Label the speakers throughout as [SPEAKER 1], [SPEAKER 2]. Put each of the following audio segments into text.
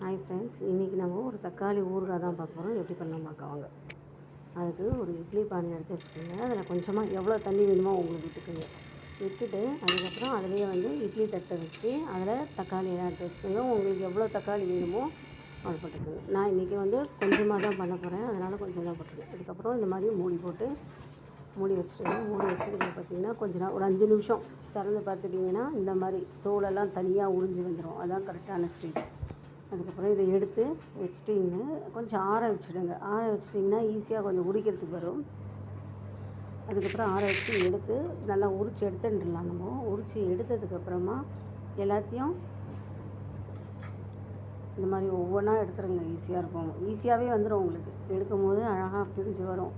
[SPEAKER 1] Hi friends, இன்றைக்கி நம்ம ஒரு தக்காளி ஊறுகாய் தான் பார்க்க போகிறோம். எப்படி பண்ணலாம் பார்க்க வாங்க. அதுக்கு ஒரு இட்லி பானை எடுத்து வச்சுக்கோங்க. அதில் கொஞ்சமாக எவ்வளோ தண்ணி வேணுமோ உங்களுக்கு விட்டுக்குங்க. விட்டுட்டு அதுக்கப்புறம் அதிலேயே இட்லி தட்டை வச்சு அதில் தக்காளி எல்லாம் எடுத்து வச்சுக்கோங்க. உங்களுக்கு எவ்வளோ தக்காளி வேணுமோ அது போட்டுக்கோங்க. நான் இன்றைக்கி கொஞ்சமாக தான் பண்ண போகிறேன், அதனால் கொஞ்சம் தான் போட்டுருக்கேன். அதுக்கப்புறம் இந்த மாதிரி மூடி போட்டு மூடி வச்சுருங்க. மூடி வச்சுட்டு பார்த்திங்கன்னா கொஞ்ச நேரம் ஒரு 5 நிமிஷம் திறந்து பார்த்துட்டிங்கன்னா இந்த மாதிரி தோலெல்லாம் தனியாக உறிஞ்சி வந்துடும். அதுதான் கரெக்டான ஸ்டேஜ். அதுக்கப்புறம் இதை எடுத்து வச்சுட்டிங்கன்னா கொஞ்சம் ஆற வச்சுடுங்க. ஆற வச்சிட்டிங்கன்னா ஈஸியாக கொஞ்சம் உரிக்கிறதுக்கு வரும். அதுக்கப்புறம் ஆற வச்சு எடுத்து நல்லா உரித்து எடுத்துட்டுலாம். நம்ம உரித்து எடுத்ததுக்கப்புறமா எல்லாத்தையும் இந்த மாதிரி ஒவ்வொன்றா எடுத்துருங்க. ஈஸியாக இருக்கும், ஈஸியாகவே வந்துடும் உங்களுக்கு. எடுக்கும் போது அழகாக பிரிஞ்சு வரும்.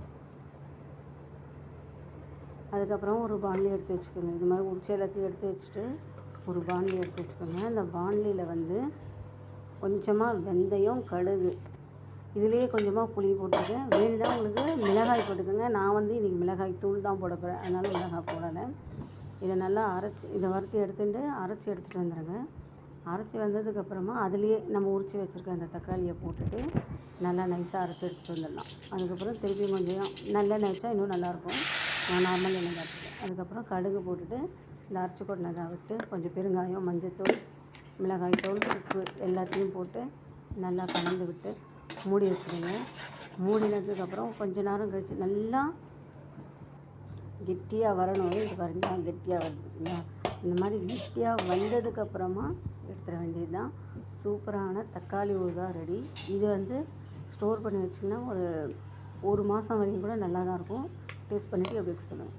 [SPEAKER 1] அதுக்கப்புறம் ஒரு பாண்ட்லி எடுத்து வச்சுக்கோங்க. இது மாதிரி உரிச்சு எல்லாத்தையும் எடுத்து வச்சுட்டு ஒரு பாண்ட்லி எடுத்து வச்சுக்கோங்க. அந்த பாண்ட்லியில் கொஞ்சமாக வெந்தயம், கடுகு, இதுலேயே கொஞ்சமாக புளி போட்டுருக்கேன். வேணும்னா உங்களுக்கு மிளகாய் போட்டுக்கோங்க. நான் இன்றைக்கி மிளகாய் தூள் தான் போட போகிறேன், அதனால் மிளகாய் போடலை. இதை நல்லா இதை வறுத்து அரைச்சி எடுத்துகிட்டு வந்துடுங்க. அரைச்சி வந்ததுக்கப்புறமா அதுலேயே நம்ம உரித்து வச்சுருக்க அந்த தக்காளியை போட்டுட்டு நல்லா நைஸாக அரைச்சி எடுத்துகிட்டு வந்துடலாம். அதுக்கப்புறம் திருப்பி கொஞ்சம் நல்லெண்ணெய் வச்சா இன்னும் நல்லாயிருக்கும். நான் நார்மல் எண்ணெய் வச்சுருக்கேன். அதுக்கப்புறம் கடுகு போட்டுட்டு இந்த அரைச்சி கொட்டினதை விட்டு கொஞ்சம் பெருங்காயம், மஞ்சள்தூள், மிளகாய்த்தூள், உப்பு எல்லாத்தையும் போட்டு நல்லா கலந்து விட்டு மூடி வச்சுடுங்க. மூடினதுக்கப்புறம் கொஞ்ச நேரம் கழித்து நல்லா கெட்டியாக வரணும். இது பாருங்க, கெட்டியாக வருதுங்களா? இந்த மாதிரி கெட்டியாக வந்ததுக்கப்புறமா எடுத்துட வேண்டியது தான். சூப்பரான தக்காளி ஊறுகாய் ரெடி. இது ஸ்டோர் பண்ணி வச்சிங்கன்னா ஒரு மாதம் வரைக்கும் கூட நல்லா தான் இருக்கும். டேஸ்ட் பண்ணிவிட்டு எப்படி சொல்லுங்கள்.